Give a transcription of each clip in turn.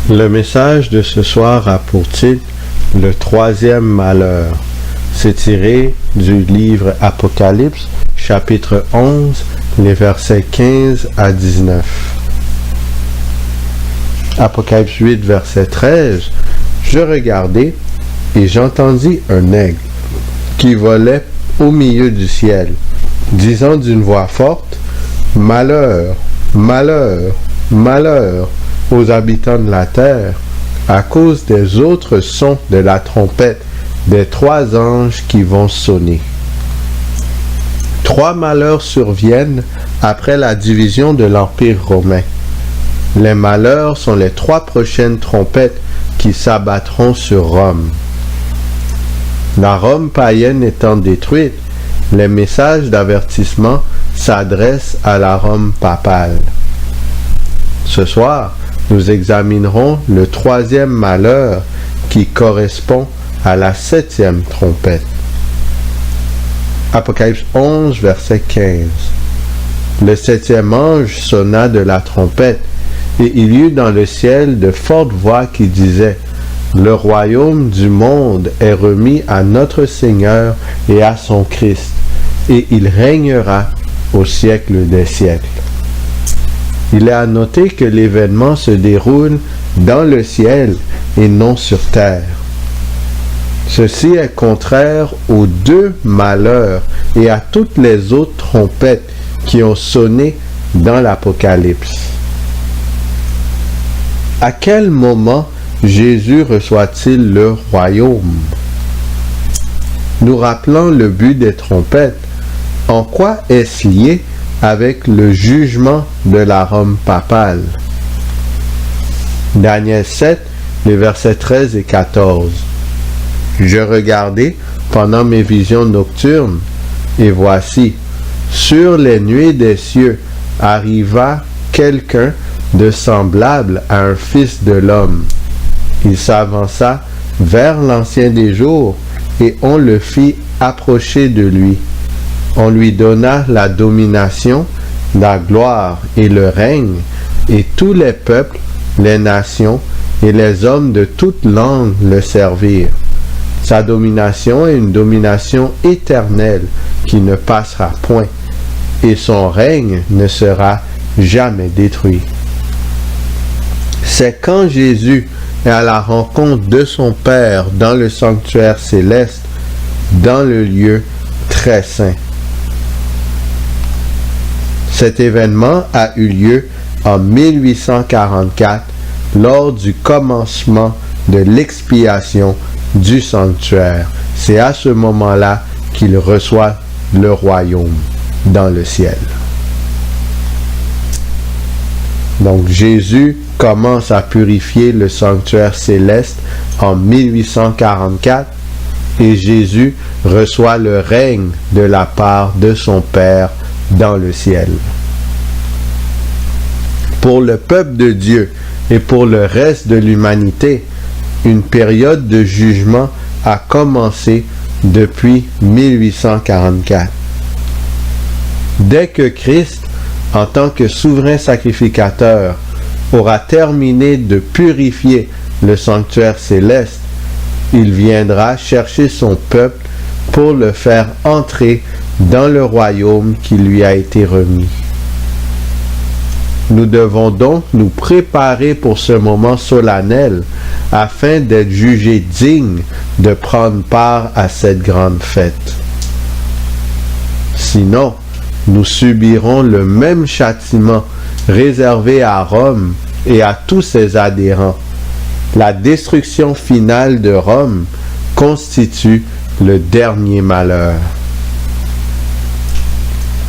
Le message de ce soir a pour titre « Le troisième malheur ». C'est tiré du livre Apocalypse, chapitre 11, les versets 15 à 19. Apocalypse 8, verset 13. « Je regardai, et j'entendis un aigle qui volait au milieu du ciel, disant d'une voix forte, « Malheur, malheur, malheur aux habitants de la terre, à cause des autres sons de la trompette des trois anges qui vont sonner. » Trois malheurs surviennent après la division de l'Empire romain. Les malheurs sont les trois prochaines trompettes qui s'abattront sur Rome. La Rome païenne étant détruite, les messages d'avertissement s'adressent à la Rome papale. Ce soir, nous examinerons le troisième malheur qui correspond à la septième trompette. Apocalypse 11, verset 15. Le septième ange sonna de la trompette, et il y eut dans le ciel de fortes voix qui disaient, « Le royaume du monde est remis à notre Seigneur et à son Christ, et il régnera au siècle des siècles. » Il est à noter que l'événement se déroule dans le ciel et non sur terre. Ceci est contraire aux deux malheurs et à toutes les autres trompettes qui ont sonné dans l'Apocalypse. À quel moment Jésus reçoit-il le royaume? Nous rappelons le but des trompettes. En quoi est-ce lié avec le jugement de la Rome papale? Daniel 7, les versets 13 et 14. Je regardai pendant mes visions nocturnes, et voici, sur les nuées des cieux arriva quelqu'un de semblable à un fils de l'homme. Il s'avança vers l'Ancien des jours, et on le fit approcher de lui. On lui donna la domination, la gloire et le règne, et tous les peuples, les nations et les hommes de toute langue le servirent. Sa domination est une domination éternelle qui ne passera point, et son règne ne sera jamais détruit. C'est quand Jésus est à la rencontre de son Père dans le sanctuaire céleste, dans le lieu très saint. Cet événement a eu lieu en 1844 lors du commencement de l'expiation du sanctuaire. C'est à ce moment-là qu'il reçoit le royaume dans le ciel. Donc Jésus commence à purifier le sanctuaire céleste en 1844 et Jésus reçoit le règne de la part de son Père dans le ciel. Pour le peuple de Dieu et pour le reste de l'humanité, une période de jugement a commencé depuis 1844. Dès que Christ, en tant que souverain sacrificateur, aura terminé de purifier le sanctuaire céleste, il viendra chercher son peuple pour le faire entrer dans le royaume qui lui a été remis. Nous devons donc nous préparer pour ce moment solennel afin d'être jugés dignes de prendre part à cette grande fête. Sinon, nous subirons le même châtiment réservé à Rome et à tous ses adhérents. La destruction finale de Rome constitue le dernier malheur.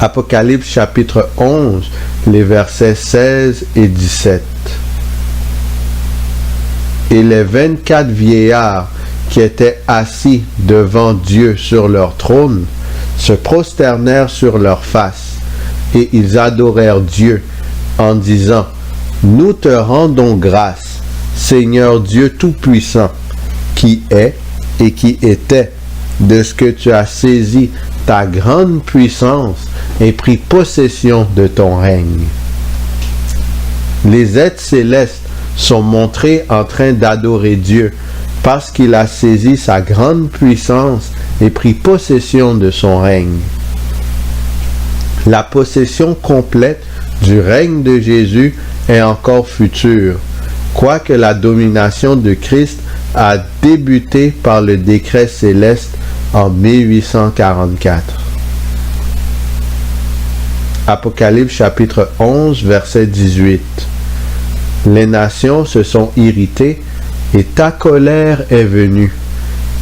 Apocalypse chapitre 11, les versets 16 et 17. Et les 24 vieillards qui étaient assis devant Dieu sur leur trône se prosternèrent sur leurs faces, et ils adorèrent Dieu en disant, « Nous te rendons grâce, Seigneur Dieu Tout-Puissant, qui est et qui était, de ce que tu as saisi ta grande puissance et pris possession de ton règne. » Les êtres célestes sont montrés en train d'adorer Dieu, parce qu'il a saisi sa grande puissance et pris possession de son règne. La possession complète du règne de Jésus est encore future, quoique la domination de Christ a débuté par le décret céleste en 1844. Apocalypse chapitre 11, verset 18. Les nations se sont irritées et ta colère est venue,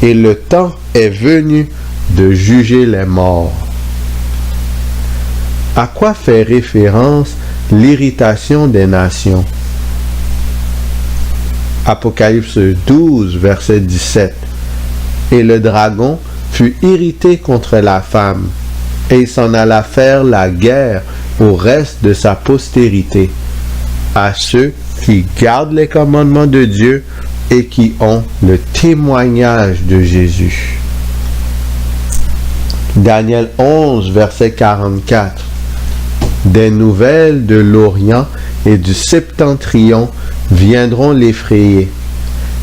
et le temps est venu de juger les morts. À quoi fait référence l'irritation des nations? Apocalypse 12, verset 17. Et le dragon fut irrité contre la femme, et il s'en alla faire la guerre au reste de sa postérité, à ceux qui gardent les commandements de Dieu et qui ont le témoignage de Jésus. Daniel 11, verset 44. Des nouvelles de l'Orient et du Septentrion viendront l'effrayer,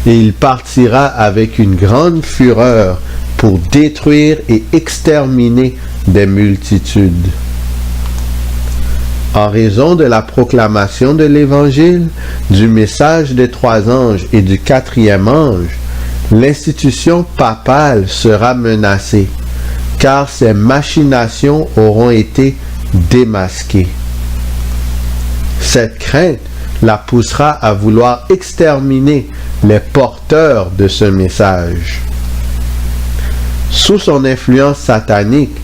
et il partira avec une grande fureur pour détruire et exterminer des multitudes. En raison de la proclamation de l'Évangile, du message des 3 anges et du 4e ange, l'institution papale sera menacée, car ses machinations auront été démasquées. Cette crainte la poussera à vouloir exterminer les porteurs de ce message. Sous son influence satanique,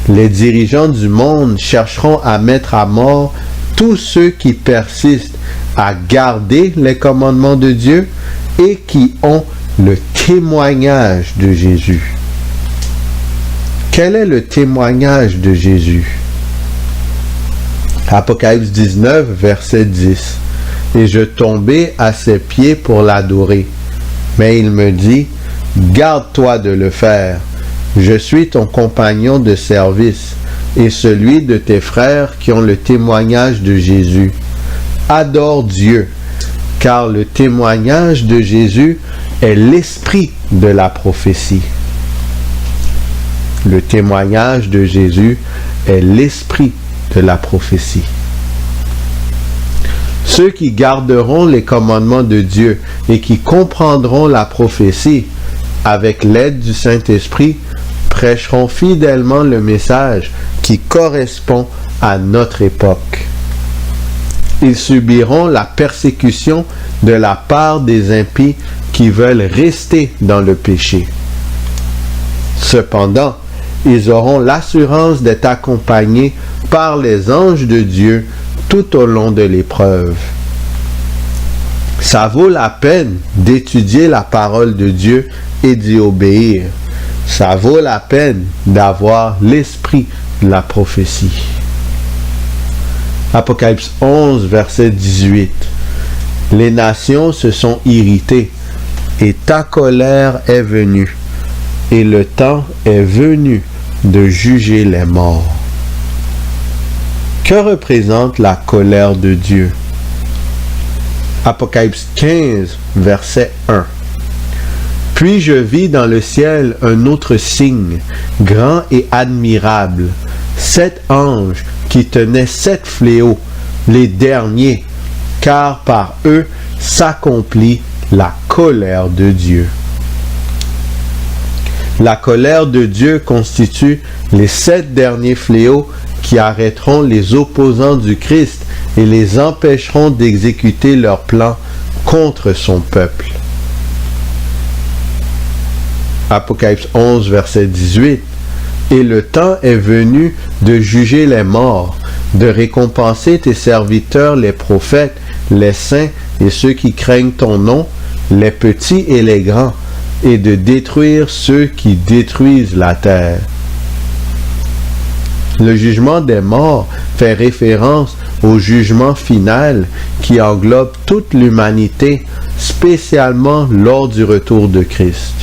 les dirigeants du monde chercheront à mettre à mort tous ceux qui persistent à garder les commandements de Dieu et qui ont le témoignage de Jésus. Quel est le témoignage de Jésus? Apocalypse 19, verset 10. Et je tombai à ses pieds pour l'adorer. Mais il me dit, garde-toi de le faire. Je suis ton compagnon de service et celui de tes frères qui ont le témoignage de Jésus. Adore Dieu, car le témoignage de Jésus est l'esprit de la prophétie. Le témoignage de Jésus est l'esprit de la prophétie. Ceux qui garderont les commandements de Dieu et qui comprendront la prophétie avec l'aide du Saint-Esprit prêcheront fidèlement le message qui correspond à notre époque. Ils subiront la persécution de la part des impies qui veulent rester dans le péché. Cependant, ils auront l'assurance d'être accompagnés par les anges de Dieu tout au long de l'épreuve. Ça vaut la peine d'étudier la parole de Dieu et d'y obéir. Ça vaut la peine d'avoir l'esprit de la prophétie. Apocalypse 11, verset 18. Les nations se sont irritées, et ta colère est venue, et le temps est venu de juger les morts. Que représente la colère de Dieu? Apocalypse 15, verset 1. Puis je vis dans le ciel un autre signe, grand et admirable, 7 anges qui tenaient 7 fléaux, les derniers, car par eux s'accomplit la colère de Dieu. La colère de Dieu constitue les 7 derniers fléaux qui arrêteront les opposants du Christ et les empêcheront d'exécuter leurs plans contre son peuple. Apocalypse 11, verset 18. Et le temps est venu de juger les morts, de récompenser tes serviteurs les prophètes, les saints et ceux qui craignent ton nom, les petits et les grands, et de détruire ceux qui détruisent la terre. Le jugement des morts fait référence au jugement final qui englobe toute l'humanité, spécialement lors du retour de Christ.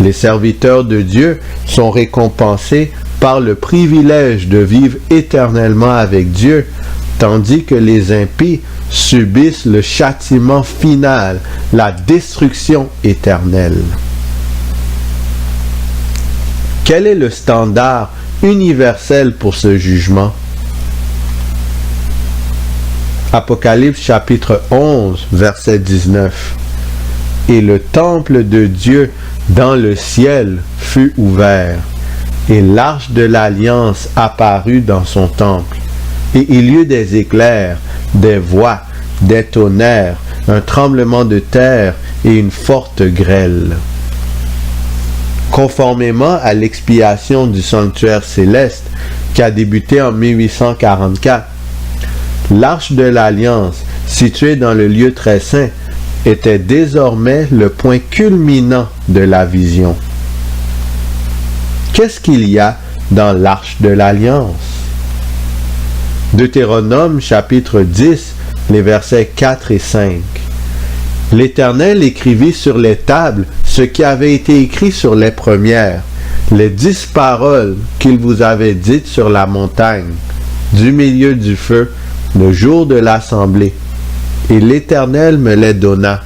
Les serviteurs de Dieu sont récompensés par le privilège de vivre éternellement avec Dieu, tandis que les impies subissent le châtiment final, la destruction éternelle. Quel est le standard universel pour ce jugement? Apocalypse chapitre 11, verset 19. Et le temple de Dieu dans le ciel fut ouvert, et l'arche de l'alliance apparut dans son temple. Et il y eut des éclairs, des voix, des tonnerres, un tremblement de terre et une forte grêle. Conformément à l'expiation du sanctuaire céleste qui a débuté en 1844, l'arche de l'Alliance, située dans le lieu très saint, était désormais le point culminant de la vision. Qu'est-ce qu'il y a dans l'arche de l'Alliance? Deutéronome chapitre 10, les versets 4 et 5. L'Éternel écrivit sur les tables ce qui avait été écrit sur les premières, les 10 paroles qu'il vous avait dites sur la montagne, du milieu du feu, le jour de l'assemblée. Et l'Éternel me les donna.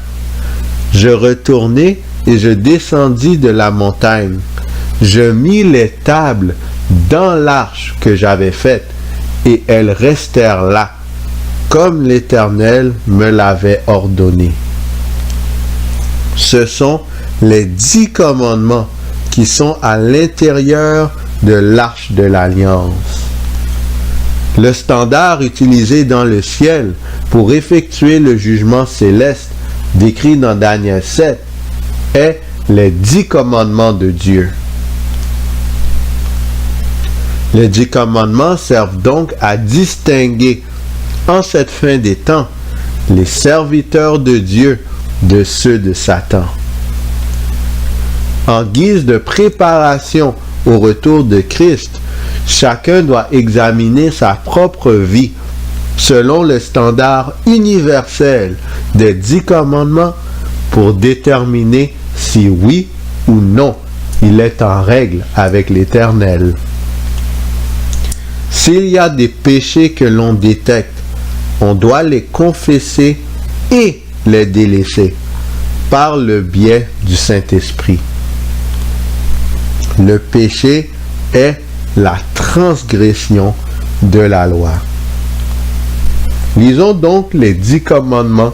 Je retournai et je descendis de la montagne. Je mis les tables dans l'arche que j'avais faite, et elles restèrent là, comme l'Éternel me l'avait ordonné. Ce sont les 10 commandements qui sont à l'intérieur de l'arche de l'Alliance. Le standard utilisé dans le ciel pour effectuer le jugement céleste décrit dans Daniel 7 est les 10 commandements de Dieu. Les 10 commandements servent donc à distinguer en cette fin des temps les serviteurs de Dieu de ceux de Satan. En guise de préparation au retour de Christ, chacun doit examiner sa propre vie selon le standard universel des 10 commandements pour déterminer si oui ou non il est en règle avec l'Éternel. S'il y a des péchés que l'on détecte, on doit les confesser et les délaisser par le biais du Saint-Esprit. Le péché est la transgression de la loi. Lisons donc les 10 commandements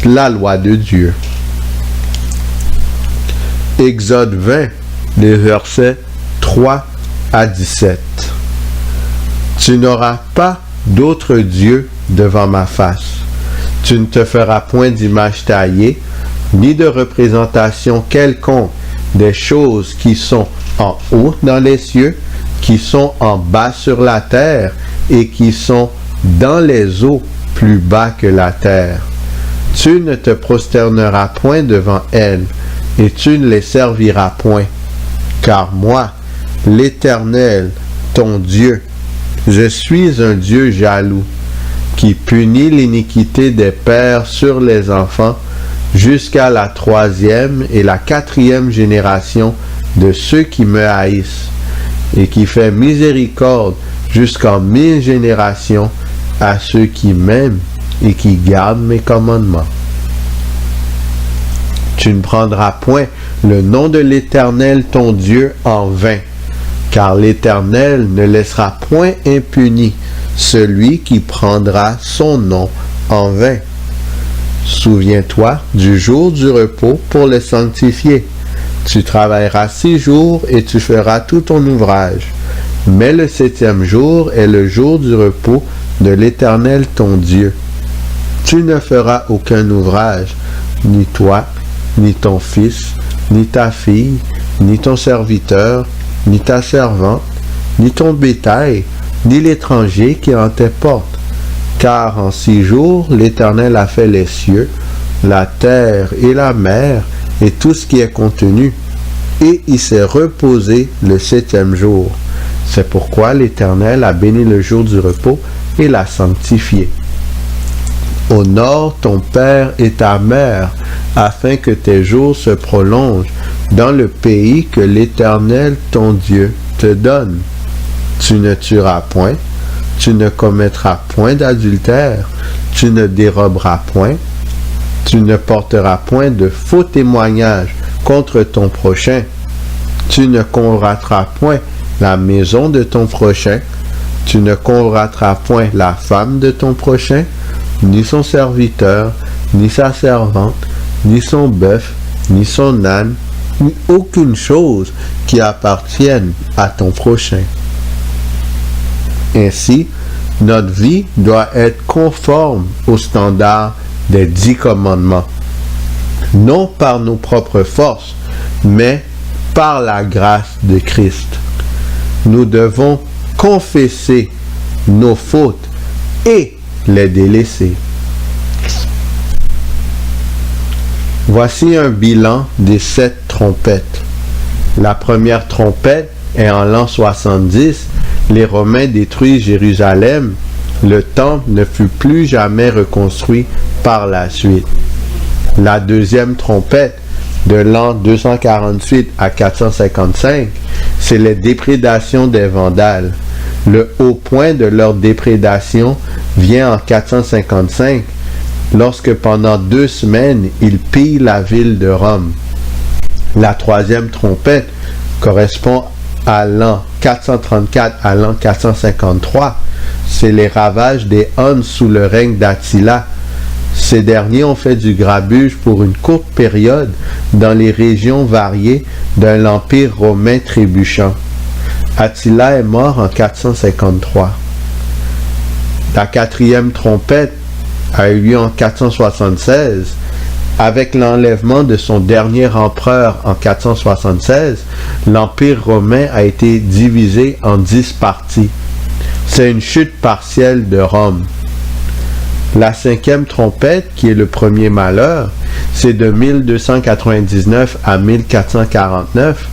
de la loi de Dieu. Exode 20, les versets 3 à 17. Tu n'auras pas d'autre Dieu devant ma face. Tu ne te feras point d'image taillée, ni de représentation quelconque des choses qui sont en haut dans les cieux, qui sont en bas sur la terre et qui sont dans les eaux plus bas que la terre. Tu ne te prosterneras point devant elles, et tu ne les serviras point. Car moi, l'Éternel, ton Dieu, je suis un Dieu jaloux, qui punit l'iniquité des pères sur les enfants jusqu'à la 3e et la 4e génération de ceux qui me haïssent, et qui fait miséricorde jusqu'en 1000 générations à ceux qui m'aiment et qui gardent mes commandements. Tu ne prendras point le nom de l'Éternel ton Dieu en vain, car l'Éternel ne laissera point impuni celui qui prendra son nom en vain. Souviens-toi du jour du repos pour le sanctifier. Tu travailleras 6 jours et tu feras tout ton ouvrage. Mais le 7e jour est le jour du repos de l'Éternel ton Dieu. Tu ne feras aucun ouvrage, ni toi, ni ton fils, ni ta fille, ni ton serviteur, ni ta servante, ni ton bétail, ni l'étranger qui est en tes portes. Car en 6 jours, l'Éternel a fait les cieux, la terre et la mer, et tout ce qui est contenu, et il s'est reposé le 7e jour. C'est pourquoi l'Éternel a béni le jour du repos et l'a sanctifié. Honore ton père et ta mère, afin que tes jours se prolongent dans le pays que l'Éternel ton Dieu te donne. Tu ne tueras point, tu ne commettras point d'adultère, tu ne déroberas point, tu ne porteras point de faux témoignages contre ton prochain, tu ne convoiteras point la maison de ton prochain, tu ne convoiteras point la femme de ton prochain, ni son serviteur, ni sa servante, ni son bœuf, ni son âne, ni aucune chose qui appartienne à ton prochain. Ainsi, notre vie doit être conforme aux standards des 10 commandements, non par nos propres forces, mais par la grâce de Christ. Nous devons confesser nos fautes et les délaisser. Voici un bilan des 7 trompettes. La première trompette est en l'an 70. Les Romains détruisent Jérusalem. Le temple ne fut plus jamais reconstruit par la suite. La deuxième trompette, de l'an 248 à 455, c'est les déprédations des Vandales. Le haut point de leur déprédation vient en 455, lorsque pendant 2 semaines, ils pillent la ville de Rome. La troisième trompette correspond à l'an 434 à l'an 453. C'est les ravages des Huns sous le règne d'Attila. Ces derniers ont fait du grabuge pour une courte période dans les régions variées d'un empire romain trébuchant. Attila est mort en 453. La quatrième trompette a eu lieu en 476. Avec l'enlèvement de son dernier empereur en 476, l'Empire romain a été divisé en 10 parties. C'est une chute partielle de Rome. La cinquième trompette, qui est le premier malheur, c'est de 1299 à 1449.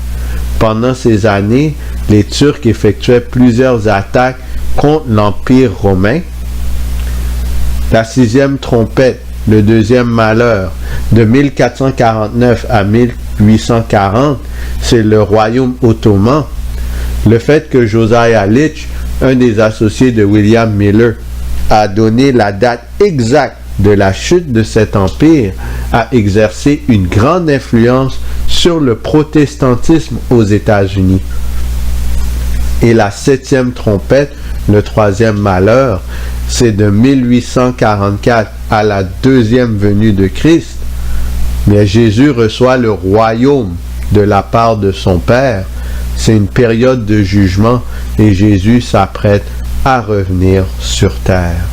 Pendant ces années, les Turcs effectuaient plusieurs attaques contre l'Empire romain. La sixième trompette, le deuxième malheur, de 1449 à 1840, c'est le royaume ottoman. Le fait que Josiah Litch, un des associés de William Miller, a donné la date exacte de la chute de cet empire, a exercé une grande influence sur le protestantisme aux États-Unis. Et la septième trompette, le troisième malheur, c'est de 1844 à la deuxième venue de Christ. Mais Jésus reçoit le royaume de la part de son Père. C'est une période de jugement et Jésus s'apprête à revenir sur terre.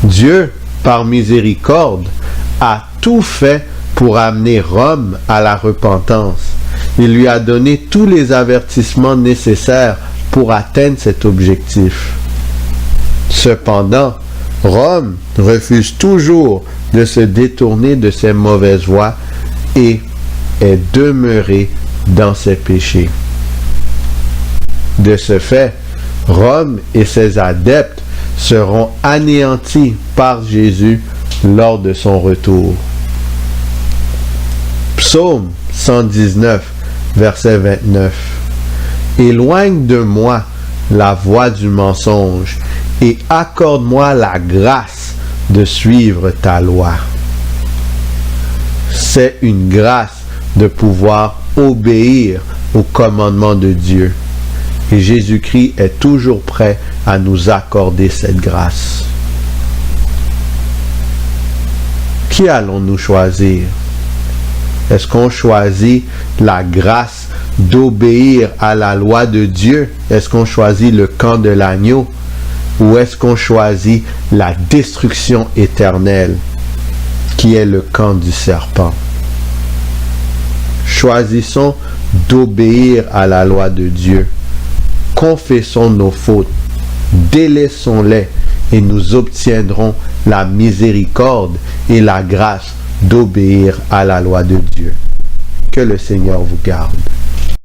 Dieu, par miséricorde, a tout fait pour amener Rome à la repentance. Il lui a donné tous les avertissements nécessaires pour atteindre cet objectif. Cependant, Rome refuse toujours de se détourner de ses mauvaises voies et est demeurée dans ses péchés. De ce fait, Rome et ses adeptes seront anéantis par Jésus lors de son retour. Psaume 119, verset 29. Éloigne de moi la voie du mensonge et accorde-moi la grâce de suivre ta loi. C'est une grâce de pouvoir obéir aux commandements de Dieu. Et Jésus-Christ est toujours prêt à nous accorder cette grâce. Qui allons-nous choisir? Est-ce qu'on choisit la grâce d'obéir à la loi de Dieu? Est-ce qu'on choisit le camp de l'agneau? Ou est-ce qu'on choisit la destruction éternelle, qui est le camp du serpent? Choisissons d'obéir à la loi de Dieu. Confessons nos fautes, délaissons-les et nous obtiendrons la miséricorde et la grâce d'obéir à la loi de Dieu. Que le Seigneur vous garde.